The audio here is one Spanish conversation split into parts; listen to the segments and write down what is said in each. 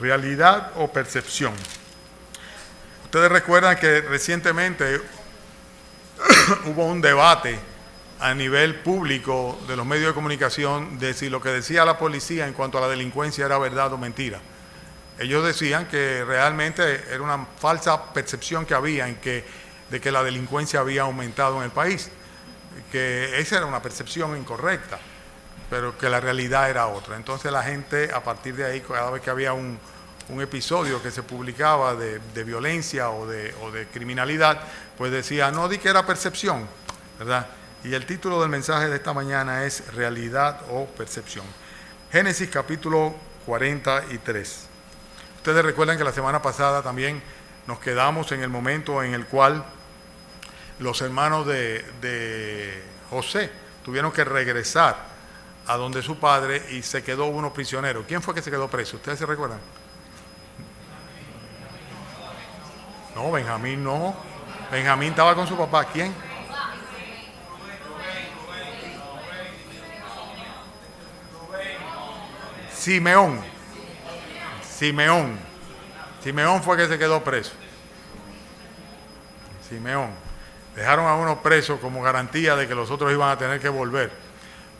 realidad o percepción. Ustedes recuerdan que recientemente hubo un debate a nivel público de los medios de comunicación de si lo que decía la policía en cuanto a la delincuencia era verdad o mentira. Ellos decían que realmente era una falsa percepción que había de que la delincuencia había aumentado en el país, que esa era una percepción incorrecta, pero que la realidad era otra. Entonces la gente, a partir de ahí, cada vez que había un episodio que se publicaba de violencia o de criminalidad, pues decía, no di que era percepción, ¿verdad? Y el título del mensaje de esta mañana es realidad o percepción. Génesis capítulo 43. Ustedes recuerdan que la semana pasada también nos quedamos en el momento en el cual los hermanos de José tuvieron que regresar a donde su padre y se quedó uno prisionero. ¿Quién fue que se quedó preso? ¿Ustedes se recuerdan? No, Benjamín no. Benjamín estaba con su papá. ¿Quién? Simeón. Simeón fue que se quedó preso. Simeón. Dejaron a uno preso como garantía de que los otros iban a tener que volver.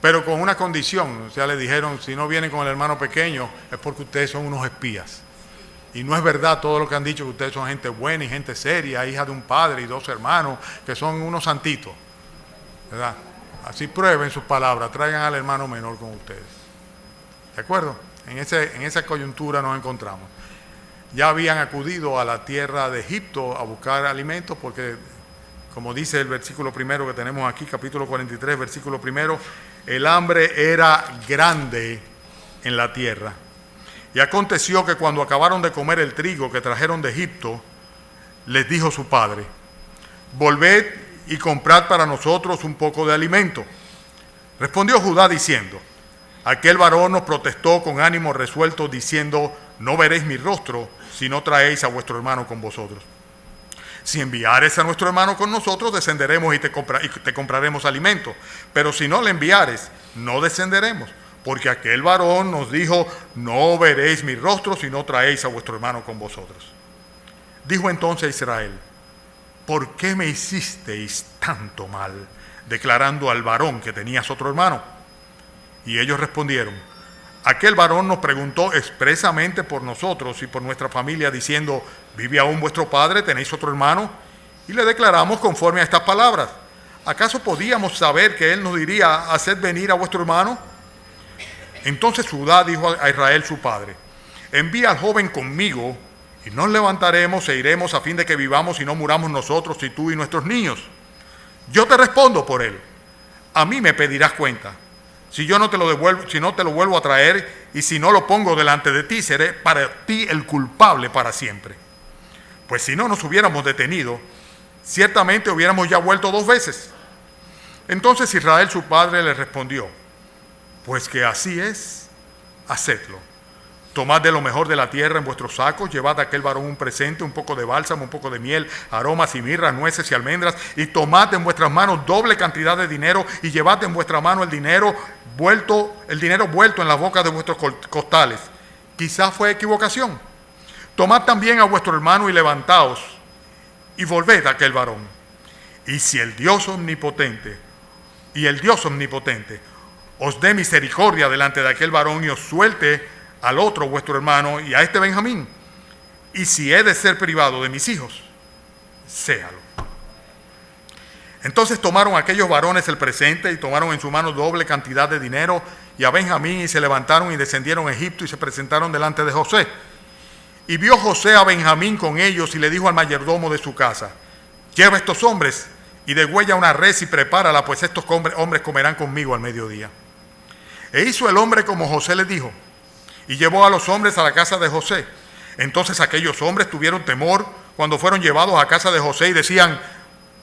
Pero con una condición. O sea, le dijeron, si no vienen con el hermano pequeño, es porque ustedes son unos espías. Y no es verdad todo lo que han dicho, que ustedes son gente buena y gente seria, hija de un padre y dos hermanos, que son unos santitos. ¿Verdad? Así prueben sus palabras, traigan al hermano menor con ustedes. ¿De acuerdo? En esa coyuntura nos encontramos. Ya habían acudido a la tierra de Egipto a buscar alimentos porque, como dice el versículo primero que tenemos aquí, capítulo 43, versículo primero, el hambre era grande en la tierra. Y aconteció que cuando acabaron de comer el trigo que trajeron de Egipto, les dijo su padre, volved y comprad para nosotros un poco de alimento. Respondió Judá diciendo, aquel varón nos protestó con ánimo resuelto diciendo, no veréis mi rostro si no traéis a vuestro hermano con vosotros. Si enviares a nuestro hermano con nosotros, descenderemos y te compraremos alimento. Pero si no le enviares, no descenderemos. Porque aquel varón nos dijo, no veréis mi rostro si no traéis a vuestro hermano con vosotros. Dijo entonces Israel, ¿por qué me hicisteis tanto mal, declarando al varón que tenías otro hermano? Y ellos respondieron, aquel varón nos preguntó expresamente por nosotros y por nuestra familia, diciendo, ¿vive aún vuestro padre? ¿Tenéis otro hermano? Y le declaramos conforme a estas palabras. ¿Acaso podíamos saber que él nos diría, haced venir a vuestro hermano? Entonces Judá dijo a Israel su padre, envía al joven conmigo y nos levantaremos e iremos a fin de que vivamos y no muramos nosotros y tú y nuestros niños. Yo te respondo por él, a mí me pedirás cuenta. Si yo no te lo devuelvo, si no te lo vuelvo a traer y si no lo pongo delante de ti, seré para ti el culpable para siempre. Pues si no nos hubiéramos detenido, ciertamente hubiéramos ya vuelto 2 veces. Entonces Israel su padre le respondió, pues que así es, hacedlo. Tomad de lo mejor de la tierra en vuestros sacos, llevad a aquel varón un presente, un poco de bálsamo, un poco de miel, aromas y mirras, nueces y almendras, y tomad en vuestras manos doble cantidad de dinero, y llevad en vuestra mano el dinero vuelto en las bocas de vuestros costales. Quizás fue equivocación. Tomad también a vuestro hermano y levantaos, y volved a aquel varón. Y si el Dios omnipotente os dé misericordia delante de aquel varón y os suelte al otro vuestro hermano y a este Benjamín, y si he de ser privado de mis hijos, séalo. Entonces tomaron aquellos varones el presente y tomaron en su mano doble cantidad de dinero y a Benjamín, y se levantaron y descendieron a Egipto y se presentaron delante de José. Y vio José a Benjamín con ellos y le dijo al mayordomo de su casa, lleva estos hombres y degüella una res y prepárala, pues estos hombres comerán conmigo al mediodía. E hizo el hombre como José le dijo, y llevó a los hombres a la casa de José. Entonces aquellos hombres tuvieron temor cuando fueron llevados a casa de José y decían,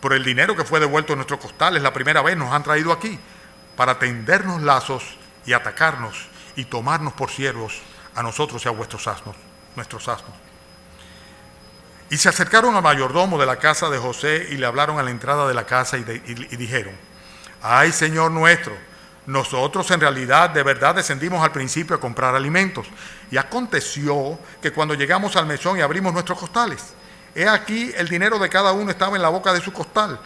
por el dinero que fue devuelto en nuestros costales la primera vez nos han traído aquí, para tendernos lazos y atacarnos y tomarnos por siervos a nosotros y a nuestros asnos. Y se acercaron al mayordomo de la casa de José y le hablaron a la entrada de la casa y dijeron, ay, Señor nuestro, Nosotros en realidad de verdad descendimos al principio a comprar alimentos. Y aconteció que cuando llegamos al mesón y abrimos nuestros costales, he aquí el dinero de cada uno estaba en la boca de su costal,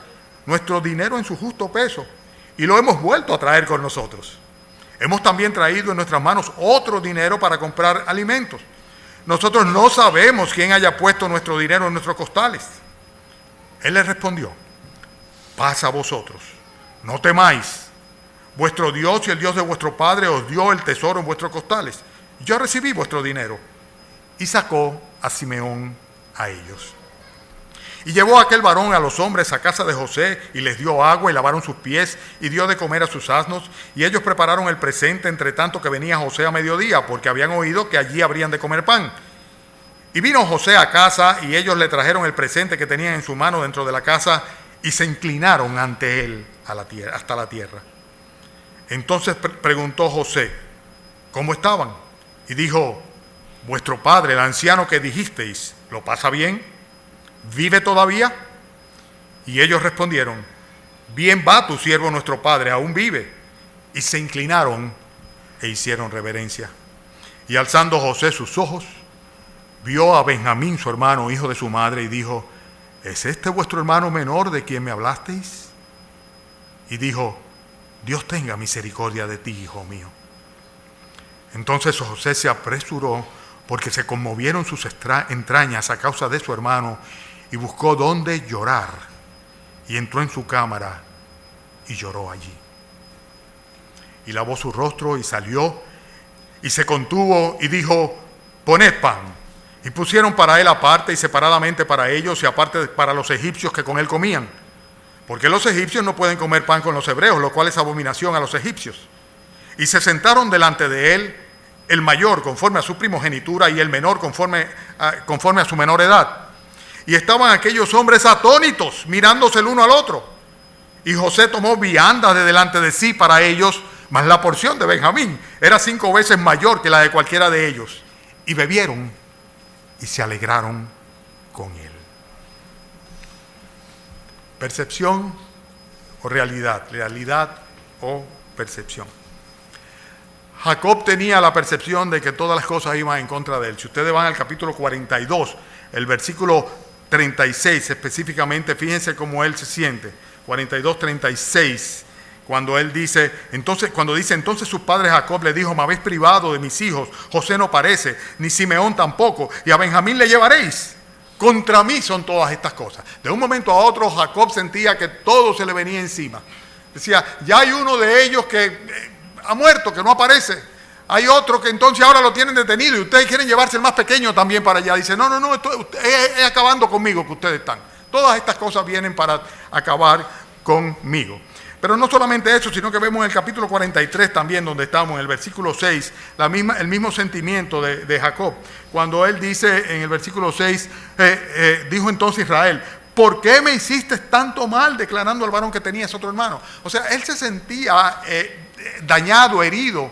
nuestro dinero en su justo peso, y lo hemos vuelto a traer con nosotros. Hemos también traído en nuestras manos otro dinero para comprar alimentos. Nosotros no sabemos quién haya puesto nuestro dinero en nuestros costales. Él les respondió: paz a vosotros, no temáis. Vuestro Dios y el Dios de vuestro Padre os dio el tesoro en vuestros costales. Yo recibí vuestro dinero. Y sacó a Simeón a ellos. Y llevó a aquel varón a los hombres a casa de José, y les dio agua y lavaron sus pies, y dio de comer a sus asnos, y ellos prepararon el presente entre tanto que venía José a mediodía, porque habían oído que allí habrían de comer pan. Y vino José a casa, y ellos le trajeron el presente que tenían en su mano dentro de la casa, y se inclinaron ante él hasta la tierra. Entonces preguntó José: ¿cómo estaban? Y dijo: vuestro padre, el anciano que dijisteis, ¿lo pasa bien? ¿Vive todavía? Y ellos respondieron: bien va tu siervo nuestro padre, aún vive. Y se inclinaron e hicieron reverencia. Y alzando José sus ojos, vio a Benjamín, su hermano, hijo de su madre, y dijo: ¿es este vuestro hermano menor de quien me hablasteis? Y dijo: Dios tenga misericordia de ti, hijo mío. Entonces José se apresuró, porque se conmovieron sus entrañas a causa de su hermano, y buscó dónde llorar, y entró en su cámara y lloró allí. Y lavó su rostro y salió, y se contuvo y dijo: poned pan. Y pusieron para él aparte y separadamente para ellos, y aparte para los egipcios que con él comían. Porque los egipcios no pueden comer pan con los hebreos, lo cual es abominación a los egipcios. Y se sentaron delante de él, el mayor conforme a su primogenitura y el menor conforme a su menor edad. Y estaban aquellos hombres atónitos, mirándose el uno al otro. Y José tomó viandas de delante de sí para ellos, mas la porción de Benjamín era 5 veces mayor que la de cualquiera de ellos. Y bebieron y se alegraron con él. Percepción o realidad, realidad o percepción. Jacob tenía la percepción de que todas las cosas iban en contra de él. Si ustedes van al capítulo 42, el versículo 36 específicamente, fíjense cómo él se siente. 42, 36, cuando él dice, entonces su padre Jacob le dijo: me habéis privado de mis hijos, José no parece, ni Simeón tampoco, y a Benjamín le llevaréis. Contra mí son todas estas cosas. De un momento a otro Jacob sentía que todo se le venía encima. Decía: ya hay uno de ellos que ha muerto, que no aparece. Hay otro que entonces ahora lo tienen detenido y ustedes quieren llevarse el más pequeño también para allá. Dice: no, esto es acabando conmigo que ustedes están. Todas estas cosas vienen para acabar conmigo. Pero no solamente eso, sino que vemos en el capítulo 43 también, donde estamos, en el versículo 6, el mismo sentimiento de Jacob. Cuando él dice en el versículo 6, dijo entonces Israel: ¿por qué me hiciste tanto mal declarando al varón que tenías otro hermano? O sea, él se sentía dañado, herido,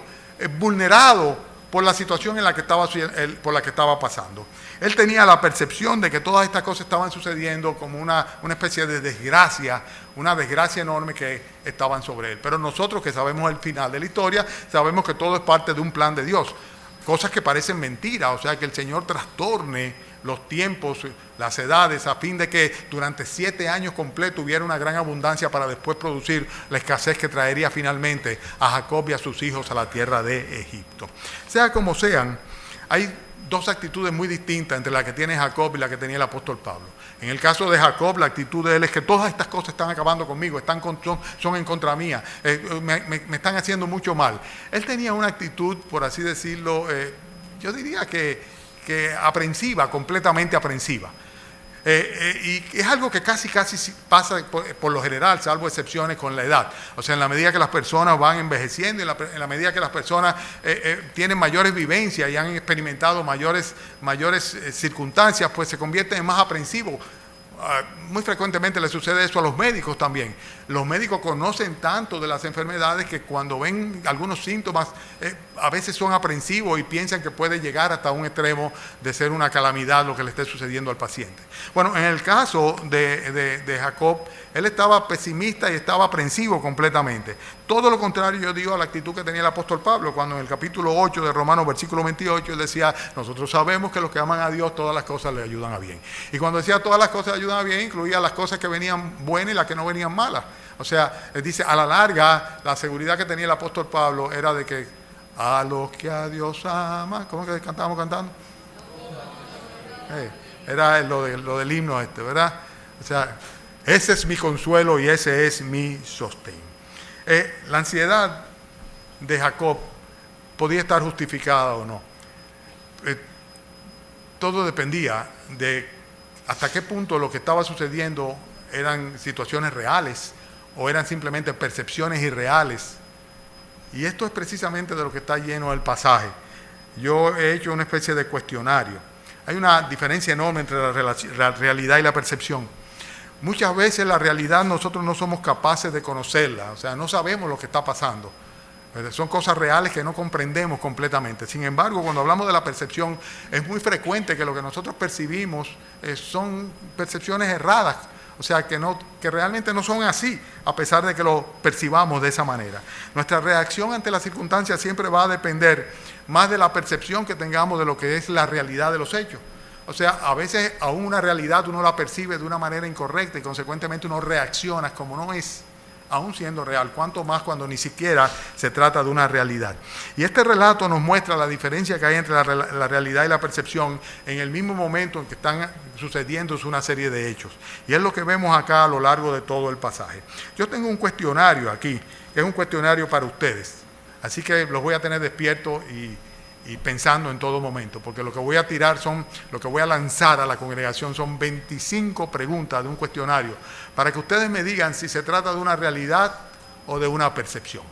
vulnerado por la situación en la que estaba pasando. Él tenía la percepción de que todas estas cosas estaban sucediendo como una especie de desgracia, una desgracia enorme que estaban sobre él. Pero nosotros que sabemos el final de la historia, sabemos que todo es parte de un plan de Dios. Cosas que parecen mentiras, o sea, que el Señor trastorne los tiempos, las edades, a fin de que durante 7 años completos hubiera una gran abundancia para después producir la escasez que traería finalmente a Jacob y a sus hijos a la tierra de Egipto. Sea como sean, hay 2 actitudes muy distintas entre la que tiene Jacob y la que tenía el apóstol Pablo. En el caso de Jacob, la actitud de él es que todas estas cosas están acabando conmigo, son en contra mía, me están haciendo mucho mal. Él tenía una actitud, por así decirlo, yo diría que aprensiva, completamente aprensiva. Y es algo que casi pasa por lo general, salvo excepciones con la edad. O sea, en la medida que las personas van envejeciendo, en la medida que las personas tienen mayores vivencias y han experimentado mayores circunstancias, pues se convierten en más aprensivos. Muy frecuentemente le sucede eso a los médicos también. Los médicos conocen tanto de las enfermedades que cuando ven algunos síntomas a veces son aprensivos y piensan que puede llegar hasta un extremo de ser una calamidad lo que le esté sucediendo al paciente. Bueno, en el caso de Jacob, él estaba pesimista y estaba aprensivo completamente. Todo lo contrario, yo digo, a la actitud que tenía el apóstol Pablo, cuando en el capítulo 8 de Romanos, versículo 28, él decía, nosotros sabemos que los que aman a Dios, todas las cosas le ayudan a bien. Y cuando decía todas las cosas le ayudan a bien, incluía las cosas que venían buenas y las que no venían malas. O sea, él dice, a la larga, la seguridad que tenía el apóstol Pablo era de que a los que a Dios ama, ¿cómo que estábamos cantando? Era lo del himno ¿verdad? O sea, ese es mi consuelo y ese es mi sostén. La ansiedad de Jacob podía estar justificada o no. Todo dependía de hasta qué punto lo que estaba sucediendo eran situaciones reales o eran simplemente percepciones irreales. Y esto es precisamente de lo que está lleno el pasaje. Yo he hecho una especie de cuestionario. Hay una diferencia enorme entre la realidad y la percepción. Muchas veces la realidad nosotros no somos capaces de conocerla, o sea, no sabemos lo que está pasando. Son cosas reales que no comprendemos completamente. Sin embargo, cuando hablamos de la percepción, es muy frecuente que lo que nosotros percibimos son percepciones erradas, o sea, que realmente no son así, a pesar de que lo percibamos de esa manera. Nuestra reacción ante las circunstancias siempre va a depender más de la percepción que tengamos de lo que es la realidad de los hechos. O sea, a veces aún una realidad uno la percibe de una manera incorrecta y consecuentemente uno reacciona como no es, aún siendo real, cuanto más cuando ni siquiera se trata de una realidad. Y este relato nos muestra la diferencia que hay entre la realidad y la percepción en el mismo momento en que están sucediendo una serie de hechos. Y es lo que vemos acá a lo largo de todo el pasaje. Yo tengo un cuestionario aquí, que es un cuestionario para ustedes, así que los voy a tener despiertos y pensando en todo momento, porque lo que voy a lanzar a la congregación son 25 preguntas de un cuestionario, para que ustedes me digan si se trata de una realidad o de una percepción,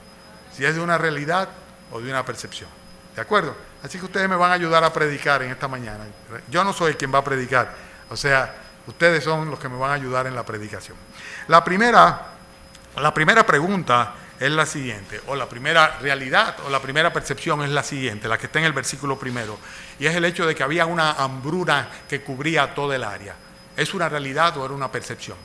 si es de una realidad o de una percepción, ¿de acuerdo? Así que ustedes me van a ayudar a predicar en esta mañana. Yo no soy quien va a predicar, o sea, ustedes son los que me van a ayudar en la predicación. La primera pregunta es la siguiente, o la primera realidad o la primera percepción es la siguiente, la que está en el versículo primero, y es el hecho de que había una hambruna que cubría toda el área. ¿Es una realidad o era una percepción?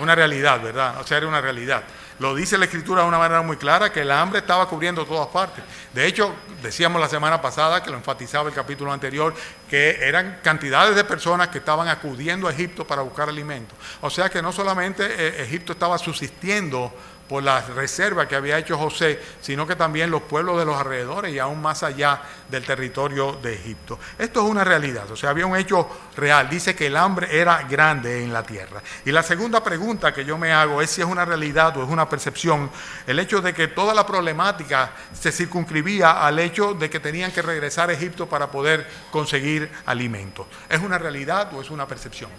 Una realidad, ¿verdad? O sea, era una realidad. Lo dice la Escritura de una manera muy clara, que el hambre estaba cubriendo todas partes. De hecho, decíamos la semana pasada, que lo enfatizaba el capítulo anterior, que eran cantidades de personas que estaban acudiendo a Egipto para buscar alimento. O sea que no solamente Egipto estaba subsistiendo por la reserva que había hecho José, sino que también los pueblos de los alrededores y aún más allá del territorio de Egipto. Esto es una realidad, o sea, había un hecho real. Dice que el hambre era grande en la tierra. Y la segunda pregunta que yo me hago es si es una realidad o es una percepción, el hecho de que toda la problemática se circunscribía al hecho de que tenían que regresar a Egipto para poder conseguir alimentos. ¿Es una realidad o es una percepción?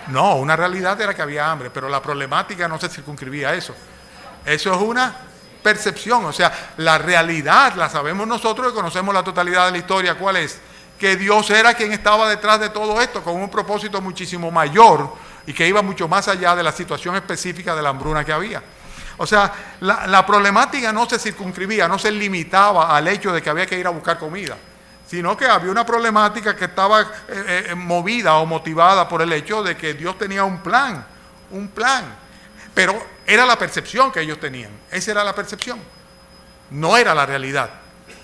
No, una realidad era que había hambre, pero la problemática no se circunscribía a eso. Eso es una percepción, o sea, la realidad la sabemos nosotros que conocemos la totalidad de la historia. ¿Cuál es? Que Dios era quien estaba detrás de todo esto con un propósito muchísimo mayor y que iba mucho más allá de la situación específica de la hambruna que había. O sea, la problemática no se circunscribía, no se limitaba al hecho de que había que ir a buscar comida, sino que había una problemática que estaba movida o motivada por el hecho de que Dios tenía un plan, pero era la percepción que ellos tenían, esa era la percepción, no era la realidad.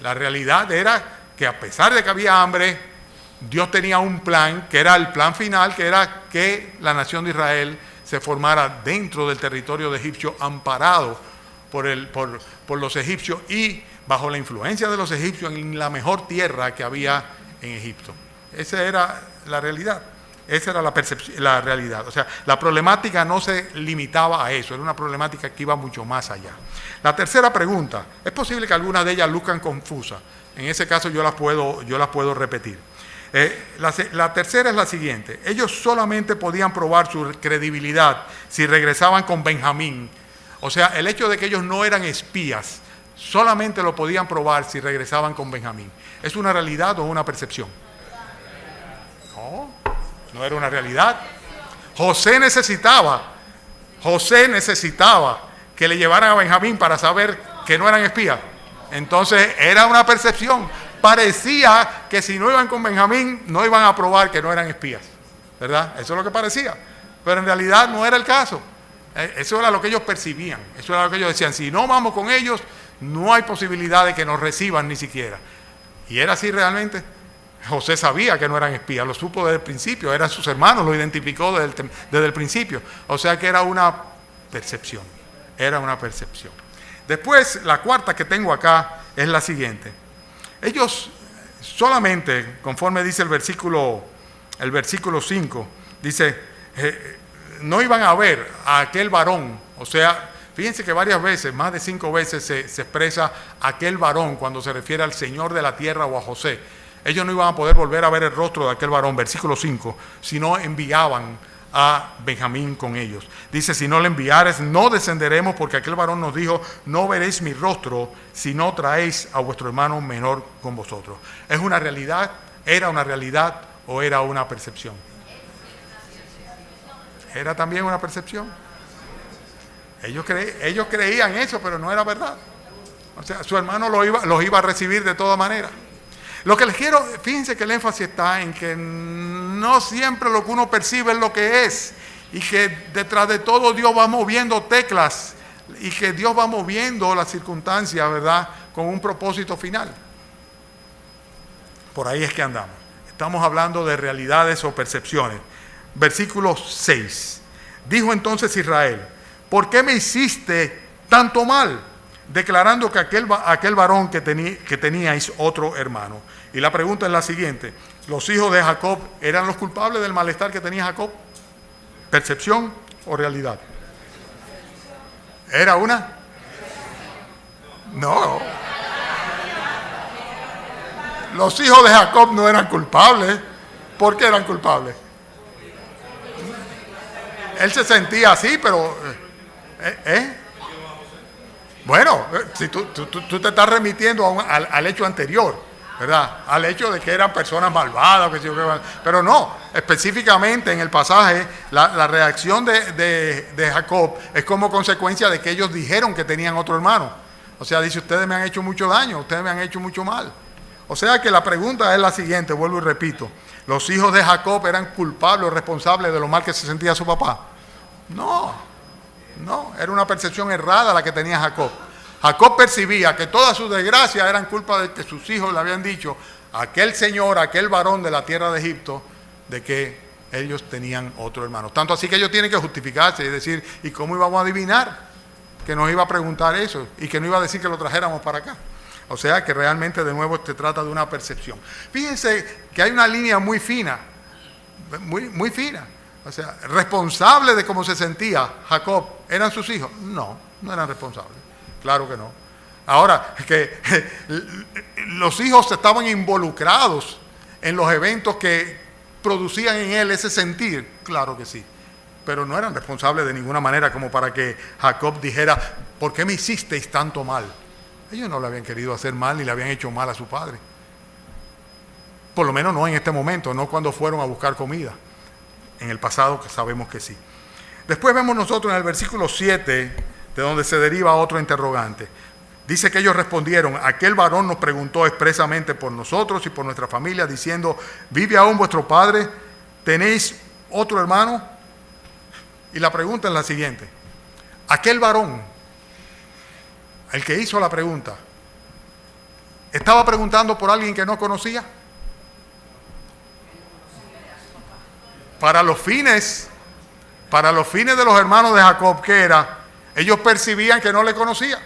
La realidad era que a pesar de que había hambre, Dios tenía un plan, que era el plan final, que era que la nación de Israel se formara dentro del territorio de Egipcio, amparado por los egipcios y bajo la influencia de los egipcios en la mejor tierra que había en Egipto. Esa era la realidad, esa era la realidad. O sea, la problemática no se limitaba a eso, era una problemática que iba mucho más allá. La tercera pregunta, es posible que algunas de ellas luzcan confusas, en ese caso yo las puedo repetir. La tercera es la siguiente, ellos solamente podían probar su credibilidad si regresaban con Benjamín. O sea, el hecho de que ellos no eran espías, solamente lo podían probar si regresaban con Benjamín. ¿Es una realidad o una percepción? No era una realidad. José necesitaba que le llevaran a Benjamín para saber que no eran espías. Entonces era una percepción. Parecía que si no iban con Benjamín, no iban a probar que no eran espías, ¿verdad? Eso es lo que parecía. Pero en realidad no era el caso. Eso era lo que ellos percibían. Eso era lo que ellos decían. Si no vamos con ellos, no hay posibilidad de que nos reciban ni siquiera. Y era así realmente. José sabía que no eran espías, lo supo desde el principio, eran sus hermanos, lo identificó desde el principio. O sea que era una percepción, Después, la cuarta que tengo acá es la siguiente. Ellos solamente, conforme dice el versículo 5, dice, no iban a ver a aquel varón. O sea, fíjense que varias veces, más de 5 veces se expresa aquel varón cuando se refiere al Señor de la tierra o a José. Ellos no iban a poder volver a ver el rostro de aquel varón, versículo 5, si no enviaban a Benjamín con ellos. Dice, si no le enviares, no descenderemos, porque aquel varón nos dijo, no veréis mi rostro, si no traéis a vuestro hermano menor con vosotros. ¿Es una realidad? ¿Era una realidad o era una percepción? ¿Era también una percepción? Ellos creían eso, pero no era verdad. O sea, su hermano los iba a recibir de todas maneras. Lo que les quiero, fíjense que el énfasis está en que no siempre lo que uno percibe es lo que es, y que detrás de todo Dios va moviendo teclas, y que Dios va moviendo las circunstancias, ¿verdad?, con un propósito final. Por ahí es que andamos. Estamos hablando de realidades o percepciones. Versículo 6. Dijo entonces Israel, ¿por qué me hiciste tanto mal? Declarando que aquel varón que teníais otro hermano. Y la pregunta es la siguiente: ¿los hijos de Jacob eran los culpables del malestar que tenía Jacob? ¿Percepción o realidad? ¿Era una? No. Los hijos de Jacob no eran culpables. ¿Por qué eran culpables? Él se sentía así, pero... Bueno, si tú te estás remitiendo al hecho anterior, ¿verdad? Al hecho de que eran personas malvadas, pero no, específicamente en el pasaje, la reacción de Jacob es como consecuencia de que ellos dijeron que tenían otro hermano. O sea, dice, ustedes me han hecho mucho daño, ustedes me han hecho mucho mal. O sea que la pregunta es la siguiente, vuelvo y repito, ¿los hijos de Jacob eran culpables o responsables de lo mal que se sentía su papá? No, era una percepción errada la que tenía Jacob. Jacob percibía que todas sus desgracias eran culpa de que sus hijos le habían dicho a aquel señor, a aquel varón de la tierra de Egipto, de que ellos tenían otro hermano. Tanto así que ellos tienen que justificarse y decir, ¿y cómo íbamos a adivinar que nos iba a preguntar eso? Y que no iba a decir que lo trajéramos para acá. O sea que realmente de nuevo se trata de una percepción. Fíjense que hay una línea muy fina, muy fina. O sea, responsable de cómo se sentía Jacob, ¿eran sus hijos? No eran responsables. Claro que no. Ahora, que los hijos estaban involucrados en los eventos que producían en él ese sentir, claro que sí. Pero no eran responsables de ninguna manera como para que Jacob dijera, ¿por qué me hicisteis tanto mal? Ellos no le habían querido hacer mal ni le habían hecho mal a su padre. Por lo menos no en este momento, no cuando fueron a buscar comida. En el pasado que sabemos que sí. Después vemos nosotros en el versículo 7, de donde se deriva otro interrogante. Dice que ellos respondieron, aquel varón nos preguntó expresamente por nosotros y por nuestra familia, diciendo, ¿vive aún vuestro padre? ¿Tenéis otro hermano? Y la pregunta es la siguiente. Aquel varón, el que hizo la pregunta, ¿estaba preguntando por alguien que no conocía? Para los fines de los hermanos de Jacob, ¿qué era? Ellos percibían que no le conocía,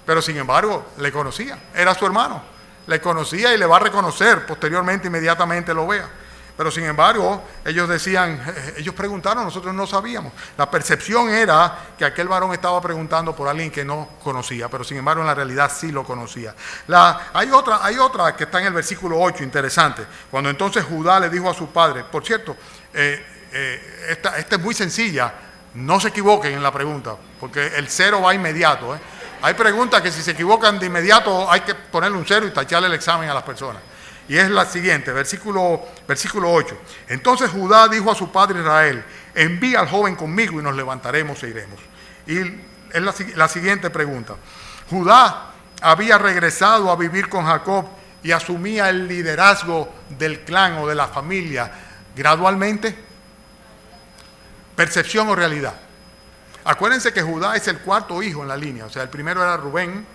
pero sin embargo le conocía, era su hermano, le conocía y le va a reconocer posteriormente, inmediatamente lo vea. Pero sin embargo, ellos decían, ellos preguntaron, nosotros no sabíamos. La percepción era que aquel varón estaba preguntando por alguien que no conocía, pero sin embargo en la realidad sí lo conocía. Hay otra que está en el versículo 8, interesante. Cuando entonces Judá le dijo a su padre, por cierto, esta es muy sencilla, no se equivoquen en la pregunta, porque el cero va inmediato. Hay preguntas que si se equivocan de inmediato hay que ponerle un cero y tacharle el examen a las personas. Y es la siguiente, versículo 8. Entonces Judá dijo a su padre Israel, envía al joven conmigo y nos levantaremos e iremos. Y es la siguiente pregunta. Judá había regresado a vivir con Jacob y asumía el liderazgo del clan o de la familia gradualmente. ¿Percepción o realidad? Acuérdense que Judá es el cuarto hijo en la línea. O sea, el primero era Rubén,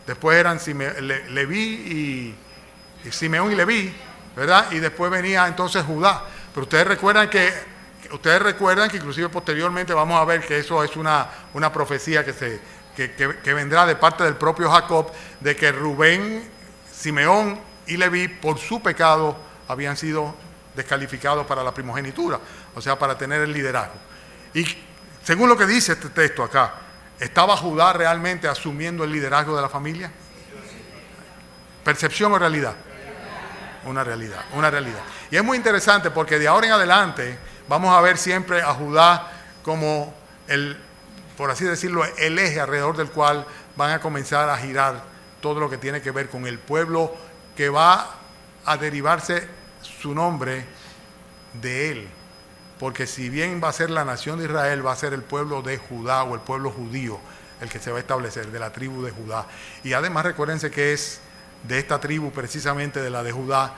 después eran Leví y Simeón y Leví, ¿verdad? Y después venía entonces Judá. Pero ustedes recuerdan que inclusive posteriormente vamos a ver que eso es una profecía que vendrá de parte del propio Jacob, de que Rubén, Simeón y Leví por su pecado habían sido descalificados para la primogenitura, o sea, para tener el liderazgo. Y según lo que dice este texto acá, ¿estaba Judá realmente asumiendo el liderazgo de la familia? ¿Percepción o realidad? Una realidad. Y es muy interesante porque de ahora en adelante vamos a ver siempre a Judá como por así decirlo, el eje alrededor del cual van a comenzar a girar todo lo que tiene que ver con el pueblo que va a derivarse su nombre de él. Porque si bien va a ser la nación de Israel, va a ser el pueblo de Judá o el pueblo judío el que se va a establecer, de la tribu de Judá. Y además recuérdense que es de esta tribu, precisamente de la de Judá,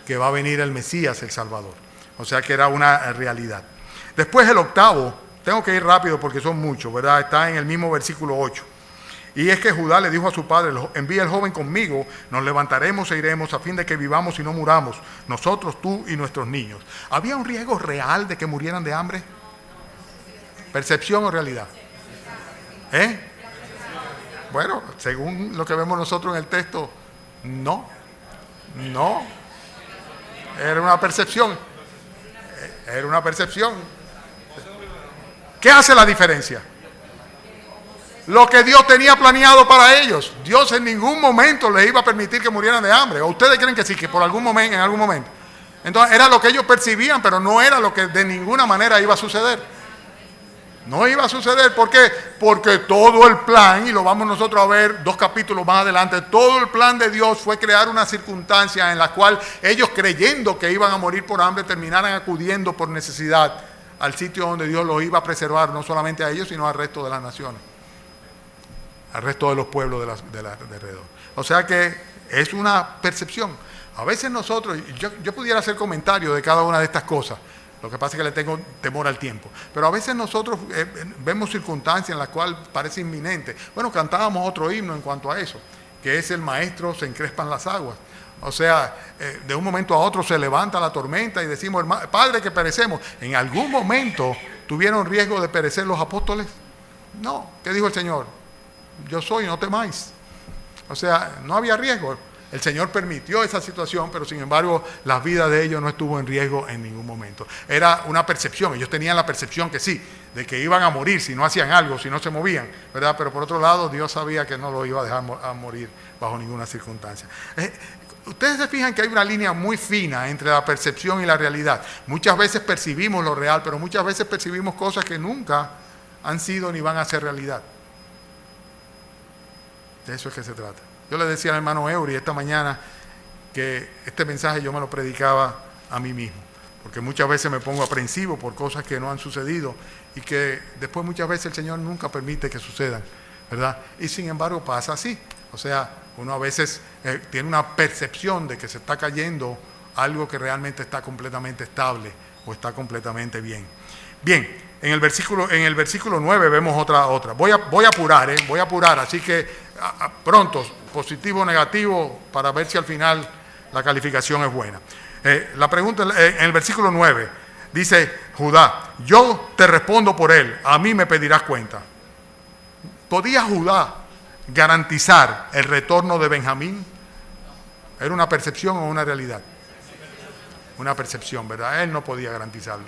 que va a venir el Mesías, el Salvador. O sea que era una realidad. Después el octavo, tengo que ir rápido porque son muchos, ¿verdad? Está en el mismo versículo 8. Y es que Judá le dijo a su padre, envía el joven conmigo, nos levantaremos e iremos a fin de que vivamos y no muramos, nosotros, tú y nuestros niños. ¿Había un riesgo real de que murieran de hambre? ¿Percepción o realidad? Bueno, según lo que vemos nosotros en el texto, no. Era una percepción. ¿Qué hace la diferencia? Lo que Dios tenía planeado para ellos. Dios en ningún momento les iba a permitir que murieran de hambre. ¿O ustedes creen que sí, que en algún momento? Entonces era lo que ellos percibían, pero no era lo que de ninguna manera iba a suceder. No iba a suceder. ¿Por qué? Porque todo el plan, y lo vamos nosotros a ver 2 capítulos más adelante, todo el plan de Dios fue crear una circunstancia en la cual ellos, creyendo que iban a morir por hambre, terminaran acudiendo por necesidad al sitio donde Dios los iba a preservar, no solamente a ellos, sino al resto de las naciones, al resto de los pueblos de alrededor. O sea que es una percepción. A veces nosotros, yo pudiera hacer comentarios de cada una de estas cosas, lo que pasa es que le tengo temor al tiempo, pero a veces nosotros vemos circunstancias en las cuales parece inminente. Bueno, cantábamos otro himno en cuanto a eso, que es el maestro se encrespan las aguas. O sea, de un momento a otro se levanta la tormenta y decimos, Padre, que perecemos. ¿En algún momento tuvieron riesgo de perecer los apóstoles? No. ¿Qué dijo el Señor? Yo soy, no temáis. O sea, no había riesgo. El Señor permitió esa situación, pero sin embargo las vidas de ellos no estuvo en riesgo en ningún momento. Era una percepción, ellos tenían la percepción que sí, de que iban a morir si no hacían algo, si no se movían, ¿verdad? Pero por otro lado, Dios sabía que no lo iba a dejar a morir bajo ninguna circunstancia. Ustedes se fijan que hay una línea muy fina entre la percepción y la realidad. Muchas veces percibimos lo real, pero muchas veces percibimos cosas que nunca han sido ni van a ser realidad. De eso es que se trata. Yo le decía al hermano Eury esta mañana que este mensaje yo me lo predicaba a mí mismo, porque muchas veces me pongo aprensivo por cosas que no han sucedido y que después muchas veces el Señor nunca permite que sucedan, ¿verdad? Y sin embargo pasa así. O sea, uno a veces tiene una percepción de que se está cayendo algo que realmente está completamente estable o está completamente bien. Bien, en el versículo 9 vemos otra. Voy a apurar, así que pronto, positivo o negativo, para ver si al final la calificación es buena. La pregunta en el versículo 9 dice, Judá, yo te respondo por él, a mí me pedirás cuenta. ¿Podía Judá garantizar el retorno de Benjamín? ¿Era una percepción o una realidad? Una percepción, ¿verdad? Él no podía garantizarlo.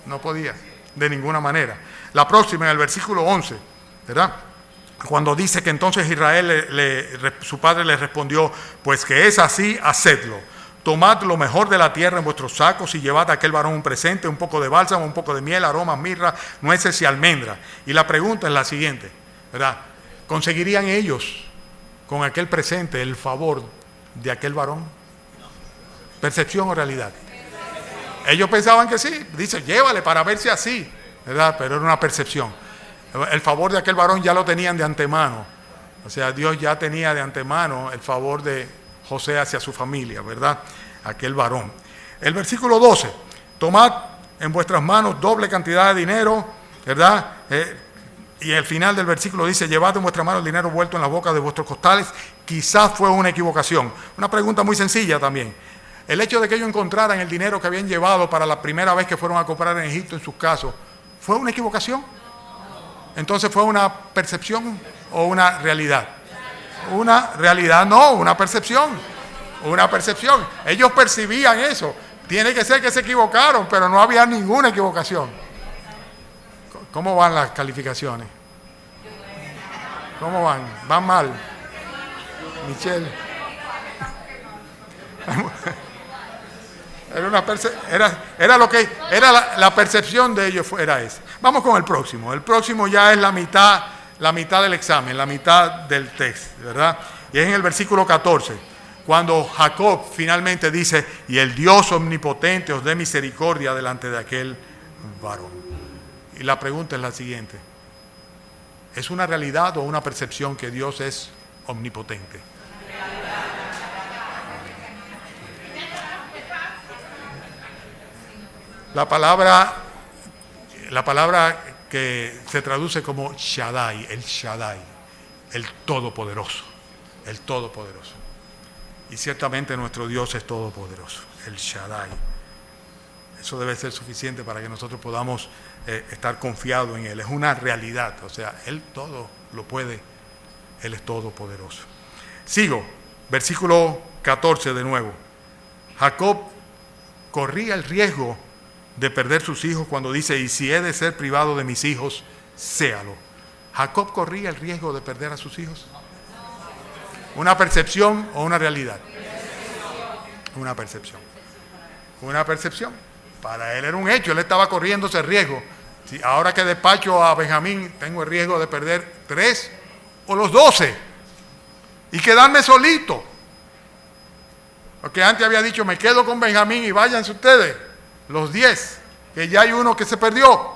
No podía, de ninguna manera. La próxima, en el versículo 11, ¿verdad? Cuando dice que entonces Israel, su padre le respondió, pues que es así, hacedlo. Tomad lo mejor de la tierra en vuestros sacos y llevad a aquel varón un presente, un poco de bálsamo, un poco de miel, aromas, mirra, nueces y almendras. Y la pregunta es la siguiente, ¿verdad? ¿Conseguirían ellos con aquel presente el favor de aquel varón? ¿Percepción o realidad? Ellos pensaban que sí. Dice, llévale para ver si así, ¿verdad? Pero era una percepción. El favor de aquel varón ya lo tenían de antemano. O sea, Dios ya tenía de antemano el favor de José hacia su familia, ¿verdad? Aquel varón. El versículo 12. Tomad en vuestras manos doble cantidad de dinero, ¿verdad? Y el final del versículo dice, llevad en vuestra mano el dinero vuelto en las bocas de vuestros costales. Quizás fue una equivocación. Una pregunta muy sencilla también. El hecho de que ellos encontraran el dinero que habían llevado para la primera vez que fueron a comprar en Egipto en sus casos, ¿fue una equivocación? Entonces, ¿fue una percepción o una realidad? Una realidad, no, una percepción. Una percepción. Ellos percibían eso. Tiene que ser que se equivocaron, pero no había ninguna equivocación. ¿Cómo van las calificaciones? ¿Cómo van? ¿Van mal? Michelle. Era lo que era la percepción de ellos, era esa. Vamos con el próximo. El próximo ya es la mitad del examen, la mitad del test, ¿verdad? Y es en el versículo 14, cuando Jacob finalmente dice, y el Dios omnipotente os dé misericordia delante de aquel varón. Y la pregunta es la siguiente: ¿es una realidad o una percepción que Dios es omnipotente? La palabra que se traduce como Shaddai, el Todopoderoso, el Todopoderoso. Y ciertamente nuestro Dios es todopoderoso, el Shaddai. Eso debe ser suficiente para que nosotros podamos estar confiados en Él. Es una realidad, o sea, Él todo lo puede, Él es todopoderoso. Sigo, versículo 14 de nuevo. Jacob corría el riesgo de perder sus hijos cuando dice, y si he de ser privado de mis hijos, séalo. ¿Jacob corría el riesgo de perder a sus hijos? ¿Una percepción o una realidad? Una percepción. Una percepción. Para él era un hecho, él estaba corriendo ese riesgo. Si ahora que despacho a Benjamín, tengo el riesgo de perder 3 o los 12 y quedarme solito. Porque antes había dicho, me quedo con Benjamín y váyanse ustedes, los 10, que ya hay uno que se perdió.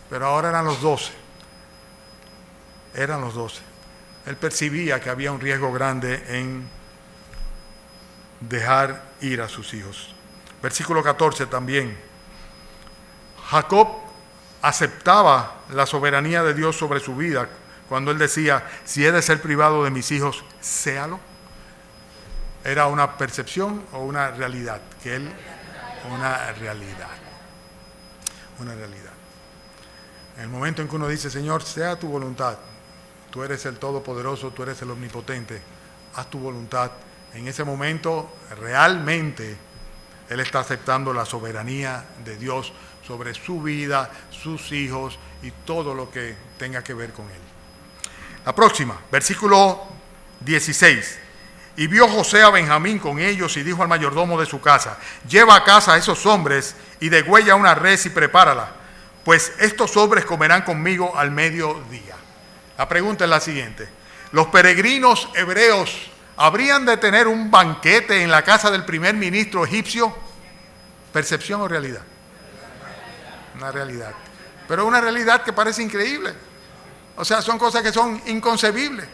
Pero ahora eran los 12. Eran los 12. Él percibía que había un riesgo grande en dejar ir a sus hijos. Versículo 14 también. Jacob aceptaba la soberanía de Dios sobre su vida cuando él decía, si he de ser privado de mis hijos, séalo. ¿Era una percepción o una realidad? Una realidad. Una realidad. En el momento en que uno dice, Señor, sea tu voluntad, tú eres el Todopoderoso, tú eres el Omnipotente, haz tu voluntad. En ese momento, realmente, él está aceptando la soberanía de Dios sobre su vida, sus hijos y todo lo que tenga que ver con él. La próxima, versículo 16. Y vio José a Benjamín con ellos y dijo al mayordomo de su casa, lleva a casa a esos hombres y degüella una res y prepárala, pues estos hombres comerán conmigo al mediodía. La pregunta es la siguiente: ¿los peregrinos hebreos habrían de tener un banquete en la casa del primer ministro egipcio? ¿Percepción o realidad? Una realidad. Pero una realidad que parece increíble. O sea, son cosas que son inconcebibles.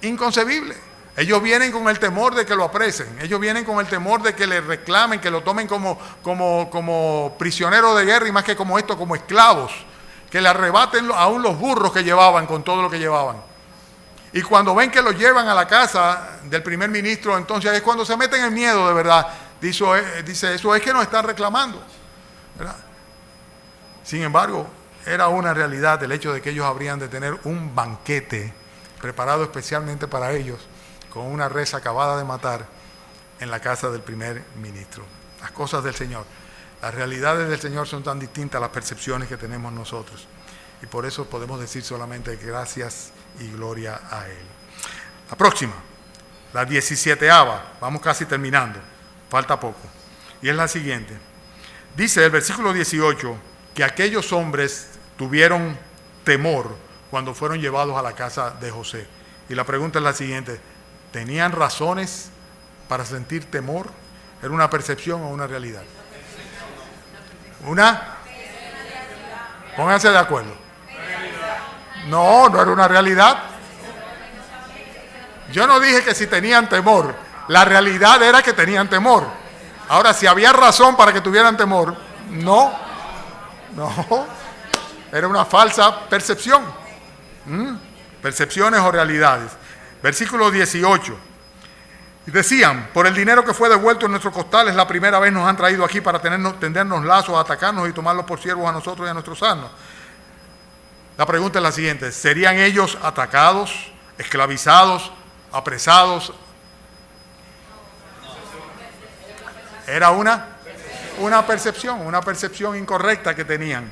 Inconcebibles. Ellos vienen con el temor de que lo apresen. Ellos vienen con el temor de que le reclamen, que lo tomen como prisionero de guerra y más que como esto, como esclavos. Que le arrebaten aún los burros que llevaban con todo lo que llevaban. Y cuando ven que lo llevan a la casa del primer ministro, entonces es cuando se meten en miedo de verdad. Dice, eso es que nos están reclamando, ¿verdad? Sin embargo, era una realidad el hecho de que ellos habrían de tener un banquete preparado especialmente para ellos, con una res acabada de matar en la casa del primer ministro. Las cosas del Señor, las realidades del Señor son tan distintas a las percepciones que tenemos nosotros. Y por eso podemos decir solamente gracias y gloria a Él. La próxima, la 17ª, vamos casi terminando, falta poco. Y es la siguiente. Dice el versículo 18 que aquellos hombres tuvieron temor cuando fueron llevados a la casa de José. Y la pregunta es la siguiente: ¿tenían razones para sentir temor? ¿Era una percepción o una realidad? ¿Una? Pónganse de acuerdo. No, no era una realidad. Yo no dije que si tenían temor. La realidad era que tenían temor. Ahora, si había razón para que tuvieran temor, no. Era una falsa percepción. Percepciones o realidades. Versículo 18. Y decían, por el dinero que fue devuelto en nuestros costales, la primera vez nos han traído aquí para tendernos lazos, atacarnos y tomarlos por siervos a nosotros y a nuestros asnos. La pregunta es la siguiente: ¿serían ellos atacados, esclavizados, apresados? Era una percepción incorrecta que tenían.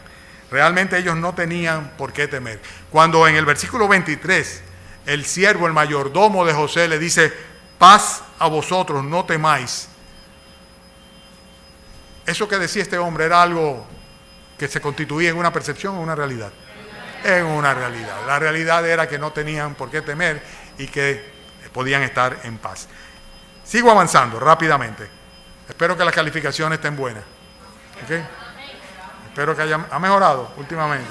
Realmente ellos no tenían por qué temer. Cuando en el versículo 23, el siervo, el mayordomo de José le dice, paz a vosotros, no temáis. Eso que decía este hombre era algo que se constituía en una percepción o una realidad. En una realidad. La realidad era que no tenían por qué temer y que podían estar en paz. Sigo avanzando rápidamente. Espero que las calificaciones estén buenas. ¿Okay? Espero que ha mejorado últimamente.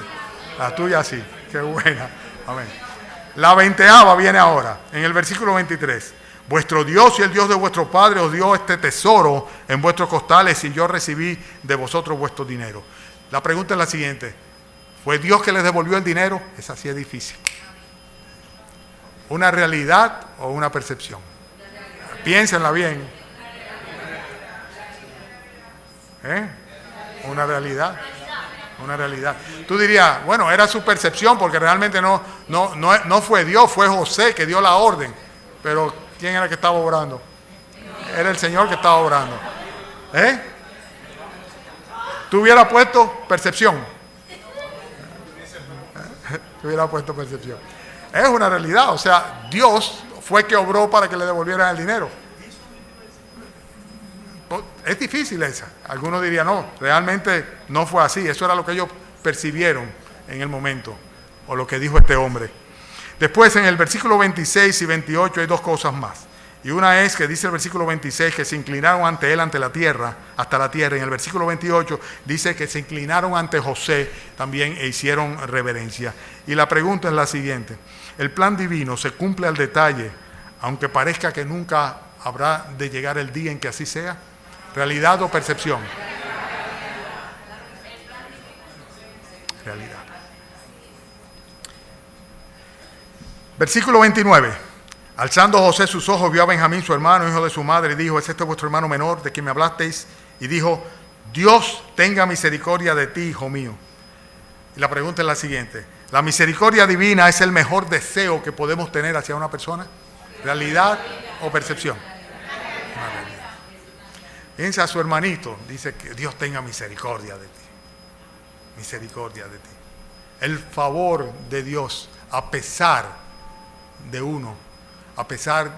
La tuya sí. Qué buena. Amén. La 20ª viene ahora, en el versículo 23. Vuestro Dios y el Dios de vuestros padres os dio este tesoro en vuestros costales y yo recibí de vosotros vuestro dinero. La pregunta es la siguiente: ¿fue Dios que les devolvió el dinero? Esa sí es difícil. ¿Una realidad o una percepción? Piénsenla bien. Una realidad. Tú dirías, bueno, era su percepción porque realmente no fue Dios, fue José que dio la orden. Pero ¿quién era el que estaba obrando? Era el Señor que estaba obrando. ¿Tú hubieras puesto percepción? Es una realidad, o sea, Dios fue que obró para que le devolvieran el dinero. Es difícil esa. Algunos dirían, no, realmente no fue así. Eso era lo que ellos percibieron en el momento, o lo que dijo este hombre. Después, en el versículo 26 y 28 hay dos cosas más. Y una es que dice el versículo 26 que se inclinaron ante él, hasta la tierra. En el versículo 28 dice que se inclinaron ante José también e hicieron reverencia. Y la pregunta es la siguiente: ¿el plan divino se cumple al detalle, aunque parezca que nunca habrá de llegar el día en que así sea? ¿Realidad o percepción? Realidad. Versículo 29. Alzando José sus ojos, vio a Benjamín, su hermano, hijo de su madre, y dijo, ¿es este vuestro hermano menor de quien me hablasteis? Y dijo, Dios tenga misericordia de ti, hijo mío. Y la pregunta es la siguiente: ¿la misericordia divina es el mejor deseo que podemos tener hacia una persona? ¿Realidad o percepción? Piensa a su hermanito, dice que Dios tenga misericordia de ti. Misericordia de ti. El favor de Dios, a pesar de uno, a pesar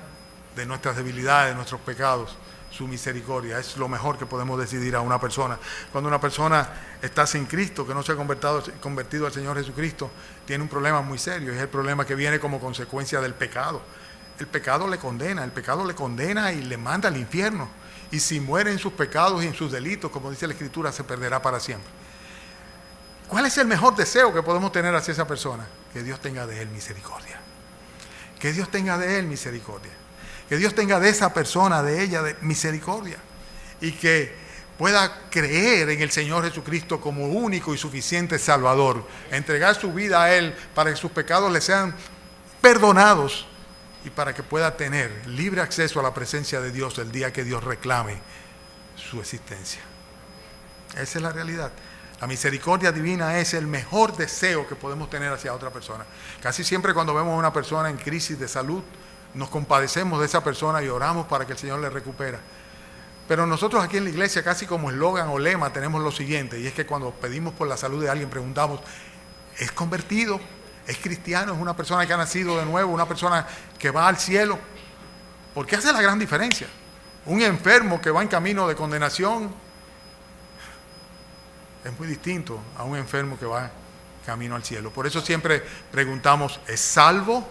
de nuestras debilidades, de nuestros pecados, su misericordia es lo mejor que podemos decidir a una persona. Cuando una persona está sin Cristo, que no se ha convertido al Señor Jesucristo, tiene un problema muy serio. Es el problema que viene como consecuencia del pecado. El pecado le condena y le manda al infierno. Y si muere en sus pecados y en sus delitos, como dice la Escritura, se perderá para siempre. ¿Cuál es el mejor deseo que podemos tener hacia esa persona? Que Dios tenga de él misericordia. Que Dios tenga de él misericordia. Que Dios tenga de esa persona, de ella, de misericordia. Y que pueda creer en el Señor Jesucristo como único y suficiente Salvador. Entregar su vida a Él para que sus pecados le sean perdonados. Y para que pueda tener libre acceso a la presencia de Dios el día que Dios reclame su existencia. Esa es la realidad. La misericordia divina es el mejor deseo que podemos tener hacia otra persona. Casi siempre cuando vemos a una persona en crisis de salud, nos compadecemos de esa persona y oramos para que el Señor le recupere. Pero nosotros aquí en la iglesia, casi como eslogan o lema, tenemos lo siguiente, y es que cuando pedimos por la salud de alguien, preguntamos, ¿es convertido? ¿Es cristiano? ¿Es una persona que ha nacido de nuevo? ¿Una persona que va al cielo? Porque hace la gran diferencia. Un enfermo que va en camino de condenación es muy distinto a un enfermo que va camino al cielo. Por eso siempre preguntamos, ¿es salvo?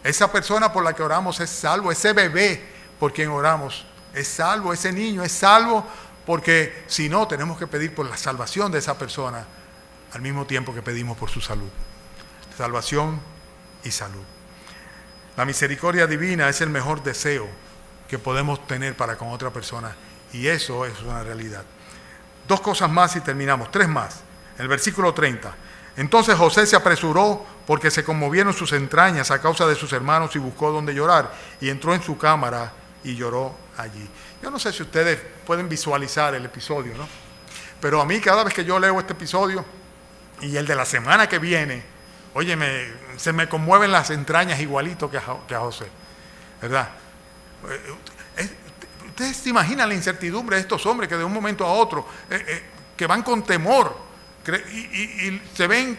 ¿Esa persona por la que oramos es salvo? ¿Ese bebé por quien oramos es salvo, ese niño es salvo, porque si no, tenemos que pedir por la salvación de esa persona al mismo tiempo que pedimos por su salud. Salvación y salud. La misericordia divina es el mejor deseo que podemos tener para con otra persona, y eso es una realidad. 2 cosas más y terminamos, 3 más. En el versículo 30. Entonces José se apresuró porque se conmovieron sus entrañas a causa de sus hermanos y buscó donde llorar, y entró en su cámara y lloró allí. Yo no sé si ustedes pueden visualizar el episodio, ¿no? Pero a mí, cada vez que yo leo este episodio y el de la semana que viene, oye, se me conmueven las entrañas igualito que a José, ¿verdad? Ustedes se imaginan la incertidumbre de estos hombres que de un momento a otro, que van con temor y se ven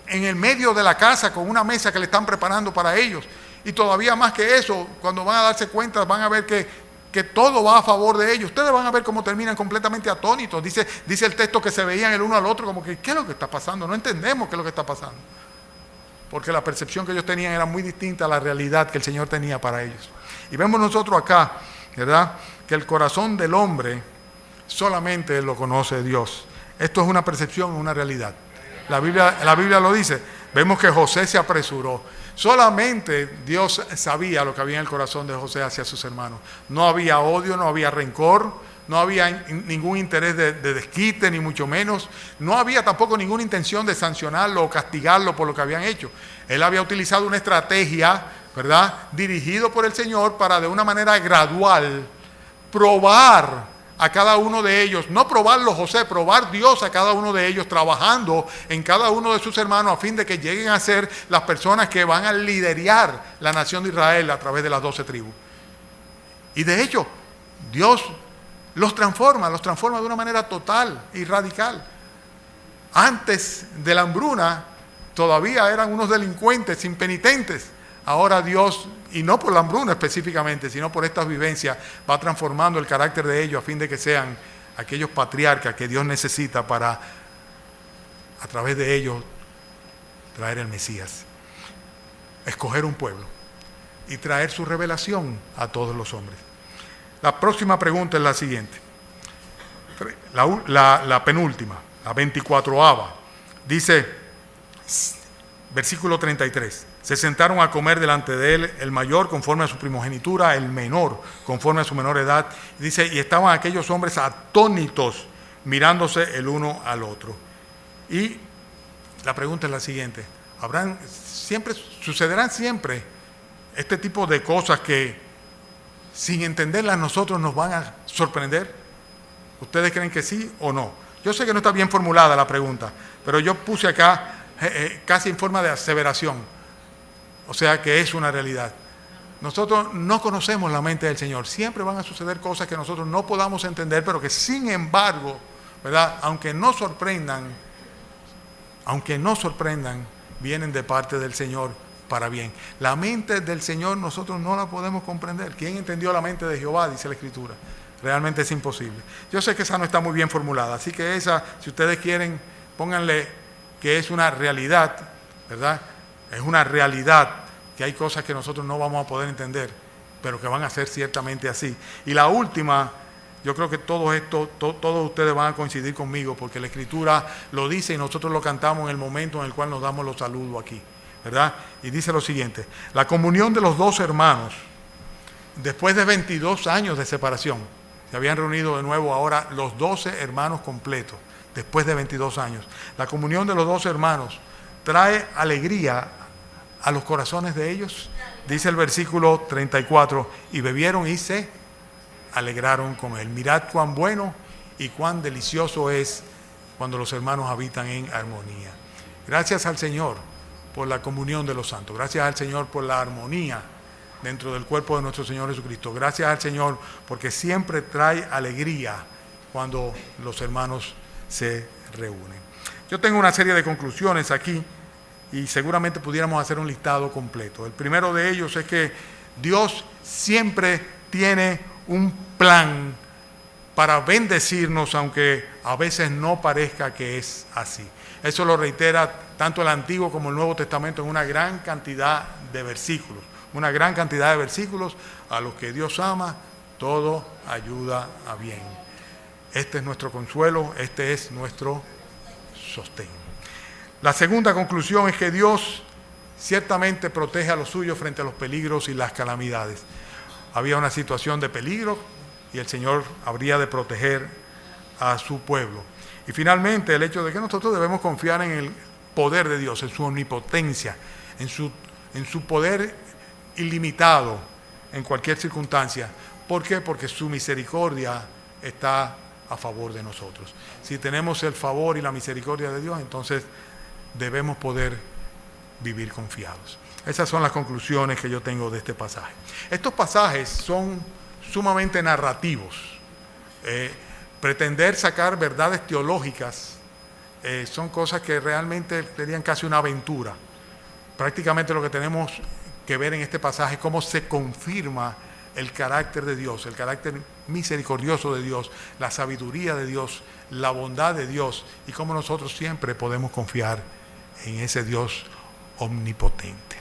en el medio de la casa con una mesa que le están preparando para ellos. Y todavía más que eso, cuando van a darse cuenta, van a ver que todo va a favor de ellos. Ustedes van a ver cómo terminan completamente atónitos. Dice el texto que se veían el uno al otro como que, ¿qué es lo que está pasando? No entendemos qué es lo que está pasando. Porque la percepción que ellos tenían era muy distinta a la realidad que el Señor tenía para ellos. Y vemos nosotros acá, ¿verdad?, que el corazón del hombre solamente lo conoce Dios. Esto es una percepción, una realidad. La Biblia lo dice. Vemos que José se apresuró. Solamente Dios sabía lo que había en el corazón de José hacia sus hermanos. No había odio, no había rencor, no había ningún interés de desquite, ni mucho menos. No había tampoco ninguna intención de sancionarlo o castigarlo por lo que habían hecho. Él había utilizado una estrategia, ¿verdad?, dirigido por el Señor para de una manera gradual probar a cada uno de ellos, no probarlo José, probar Dios a cada uno de ellos, trabajando en cada uno de sus hermanos a fin de que lleguen a ser las personas que van a liderar la nación de Israel a través de las 12 tribus. Y de hecho, Dios los transforma de una manera total y radical. Antes de la hambruna, todavía eran unos delincuentes impenitentes. Ahora Dios, y no por la hambruna específicamente, sino por estas vivencias, va transformando el carácter de ellos a fin de que sean aquellos patriarcas que Dios necesita para, a través de ellos, traer el Mesías, escoger un pueblo y traer su revelación a todos los hombres. La próxima pregunta es la siguiente, la penúltima, la 24ª, dice, versículo 33. Se sentaron a comer delante de él, el mayor conforme a su primogenitura, el menor conforme a su menor edad. Dice, y estaban aquellos hombres atónitos, mirándose el uno al otro. Y la pregunta es la siguiente, ¿sucederán siempre este tipo de cosas que sin entenderlas nosotros nos van a sorprender? ¿Ustedes creen que sí o no? Yo sé que no está bien formulada la pregunta, pero yo puse acá casi en forma de aseveración. O sea que es una realidad. Nosotros no conocemos la mente del Señor. Siempre van a suceder cosas que nosotros no podamos entender, pero que sin embargo, ¿verdad?, aunque no sorprendan, vienen de parte del Señor para bien. La mente del Señor nosotros no la podemos comprender. ¿Quién entendió la mente de Jehová?, dice la Escritura. Realmente es imposible. Yo sé que esa no está muy bien formulada, así que esa, si ustedes quieren, pónganle que es una realidad, ¿verdad? Es una realidad que hay cosas que nosotros no vamos a poder entender, pero que van a ser ciertamente así. Y la última, yo creo que todos ustedes van a coincidir conmigo, porque la Escritura lo dice y nosotros lo cantamos en el momento en el cual nos damos los saludos aquí, ¿verdad? Y dice lo siguiente, la comunión de los 2 hermanos, después de 22 años de separación, se habían reunido de nuevo ahora los 12 hermanos completos, después de 22 años. La comunión de los 12 hermanos trae alegría a los corazones de ellos. Dice el versículo 34, y bebieron y se alegraron con él. Mirad cuán bueno y cuán delicioso es cuando los hermanos habitan en armonía. Gracias al Señor por la comunión de los santos. Gracias al Señor por la armonía dentro del cuerpo de nuestro Señor Jesucristo. Gracias al Señor porque siempre trae alegría cuando los hermanos se reúnen. Yo tengo una serie de conclusiones aquí y seguramente pudiéramos hacer un listado completo. El primero de ellos es que Dios siempre tiene un plan para bendecirnos, aunque a veces no parezca que es así. Eso lo reitera tanto el Antiguo como el Nuevo Testamento en una gran cantidad de versículos. una gran cantidad de versículos. A los que Dios ama, todo ayuda a bien. Este es nuestro consuelo, este es nuestro sostén. La segunda conclusión es que Dios ciertamente protege a los suyos frente a los peligros y las calamidades. Había una situación de peligro y el Señor habría de proteger a su pueblo. Y finalmente el hecho de que nosotros debemos confiar en el poder de Dios, en su omnipotencia, en su poder ilimitado en cualquier circunstancia. ¿Por qué? Porque su misericordia está a favor de nosotros. Si tenemos el favor y la misericordia de Dios, entonces debemos poder vivir confiados. Esas son las conclusiones que yo tengo de este pasaje. Estos pasajes son sumamente narrativos. Pretender sacar verdades teológicas son cosas que realmente serían casi una aventura. Prácticamente lo que tenemos que ver en este pasaje es cómo se confirma el carácter de Dios, el carácter misericordioso de Dios, la sabiduría de Dios, la bondad de Dios y cómo nosotros siempre podemos confiar en ese Dios omnipotente.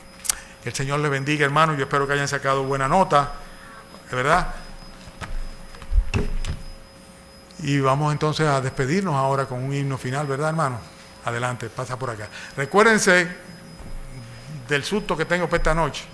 Que el Señor les bendiga, hermanos. Yo espero que hayan sacado buena nota, de verdad. Y vamos entonces a despedirnos ahora con un himno final, ¿verdad, hermano? Adelante, pasa por acá. Recuérdense del susto que tengo para esta noche.